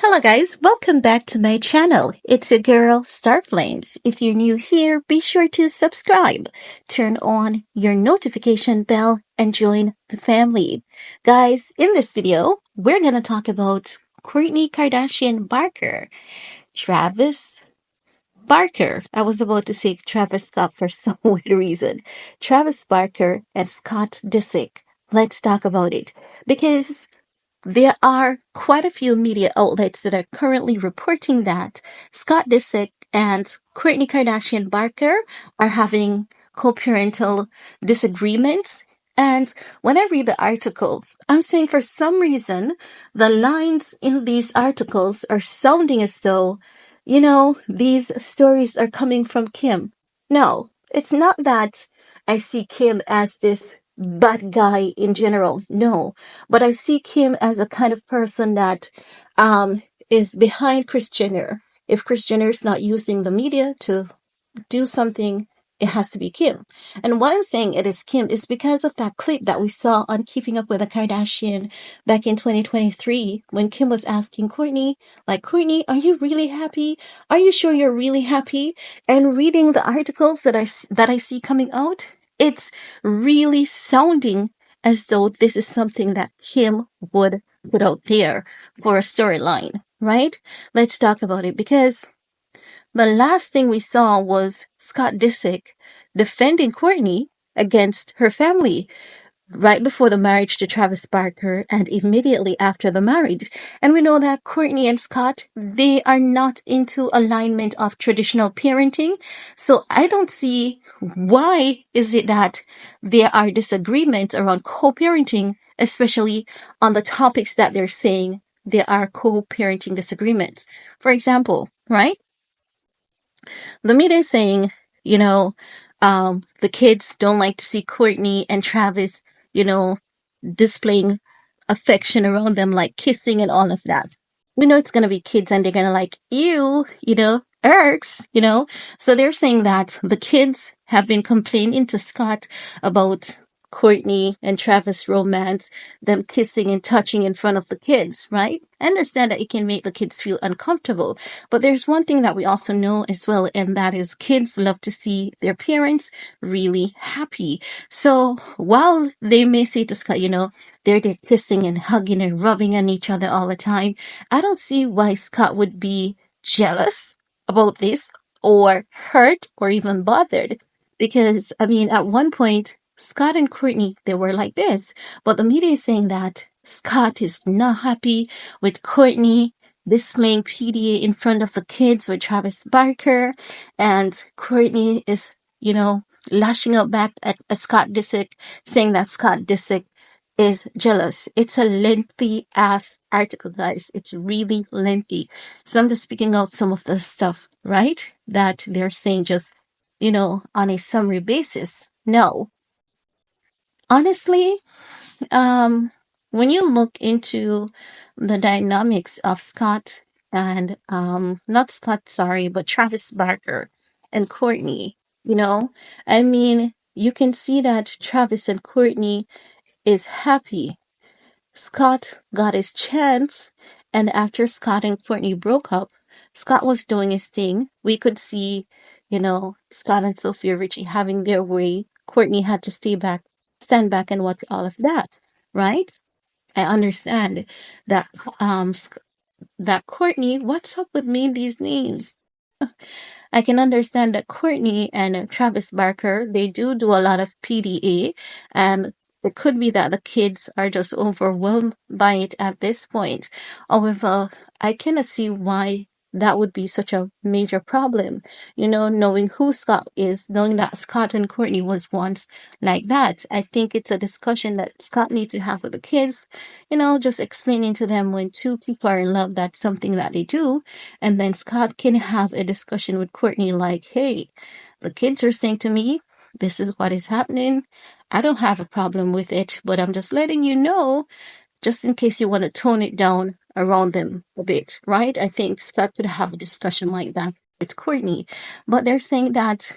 Hello guys, welcome back to my channel. It's your girl Starflames. If you're new here, be sure to subscribe, turn on your notification bell, and join the family. Guys, in this video, we're gonna talk about Kourtney Kardashian Barker, Travis Barker. I was about to say Travis Scott for some weird reason. Travis Barker and Scott Disick. Let's talk about it because there are quite a few media outlets that are currently reporting that Scott Disick and Kourtney Kardashian Barker are having co-parental disagreements. And when I read the article, I'm saying for some reason, the lines in these articles are sounding as though, these stories are coming from Kim. No, it's not that I see Kim as this bad guy in general. No, but I see Kim as a kind of person that is behind Kris Jenner. If Kris Jenner is not using the media to do something, it has to be Kim. And why I'm saying it is Kim is because of that clip that we saw on Keeping Up with the Kardashian back in 2023 when Kim was asking Kourtney, like, Kourtney, are you really happy? Are you sure you're really happy? And reading the articles that I see coming out, it's really sounding as though this is something that Kim would put out there for a storyline, right? Let's talk about it because the last thing we saw was Scott Disick defending Kourtney against her family right before the marriage to Travis Barker and immediately after the marriage. And we know that Kourtney and Scott, they are not into alignment of traditional parenting. So I don't see why is it that there are disagreements around co-parenting, especially on the topics that they're saying there are co-parenting disagreements. For example, right? The media is saying, you know, the kids don't like to see Kourtney and Travis, you know, displaying affection around them, like kissing and all of that. We know it's going to be kids and they're going to like, ew, irks, So they're saying that the kids have been complaining to Scott about Kourtney and Travis romance, them kissing and touching in front of the kids, right? I understand that it can make the kids feel uncomfortable, but there's one thing that we also know as well, and that is kids love to see their parents really happy. So while they may say to Scott, they're kissing and hugging and rubbing on each other all the time, I don't see why Scott would be jealous about this or hurt or even bothered. Because, I mean, at one point, Scott and Kourtney, they were like this. But the media is saying that Scott is not happy with Kourtney displaying PDA in front of the kids with Travis Barker. And Kourtney is, lashing out back at Scott Disick, saying that Scott Disick is jealous. It's a lengthy ass article, guys. It's really lengthy. So I'm just picking out some of the stuff, right? That they're saying just, on a summary basis. No. Honestly, when you look into the dynamics of Scott and not Scott, sorry, but Travis Barker and Kourtney, I mean, you can see that Travis and Kourtney is happy. Scott got his chance, and after Scott and Kourtney broke up, Scott was doing his thing. We could see, Scott and Sophia Richie having their way. Kourtney had to stand back and watch all of that, right? I understand that that Kourtney, what's up with me these names? I can understand that Kourtney and Travis Barker, they do a lot of PDA, and it could be that the kids are just overwhelmed by it at this point. However, I cannot see why that would be such a major problem. Knowing who Scott is, knowing that Scott and Kourtney was once like that. I think it's a discussion that Scott needs to have with the kids, just explaining to them when two people are in love, that's something that they do. And then Scott can have a discussion with Kourtney like, hey, the kids are saying to me, this is what is happening. I don't have a problem with it, but I'm just letting you know, just in case you want to tone it down around them a bit, right? I think Scott could have a discussion like that with Kourtney. But they're saying that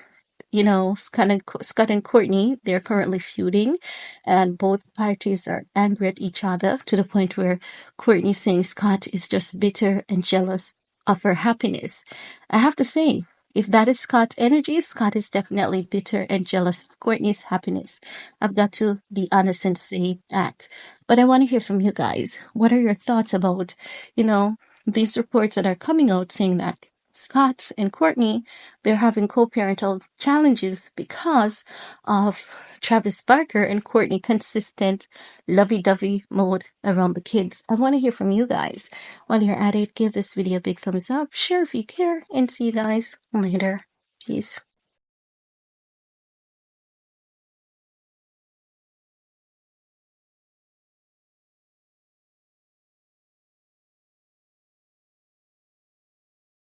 Scott and Kourtney, they're currently feuding, and both parties are angry at each other to the point where Kourtney saying Scott is just bitter and jealous of her happiness. I have to say, if that is Scott energy, Scott is definitely bitter and jealous of Kourtney's happiness. I've got to be honest and say that. But I want to hear from you guys. What are your thoughts about, you know, these reports that are coming out saying that Scott and Kourtney, they're having co-parental challenges because of Travis Barker and Kourtney consistent lovey-dovey mode around the kids. I want to hear from you guys. While you're at it, give this video a big thumbs up, share if you care, and see you guys later. Peace.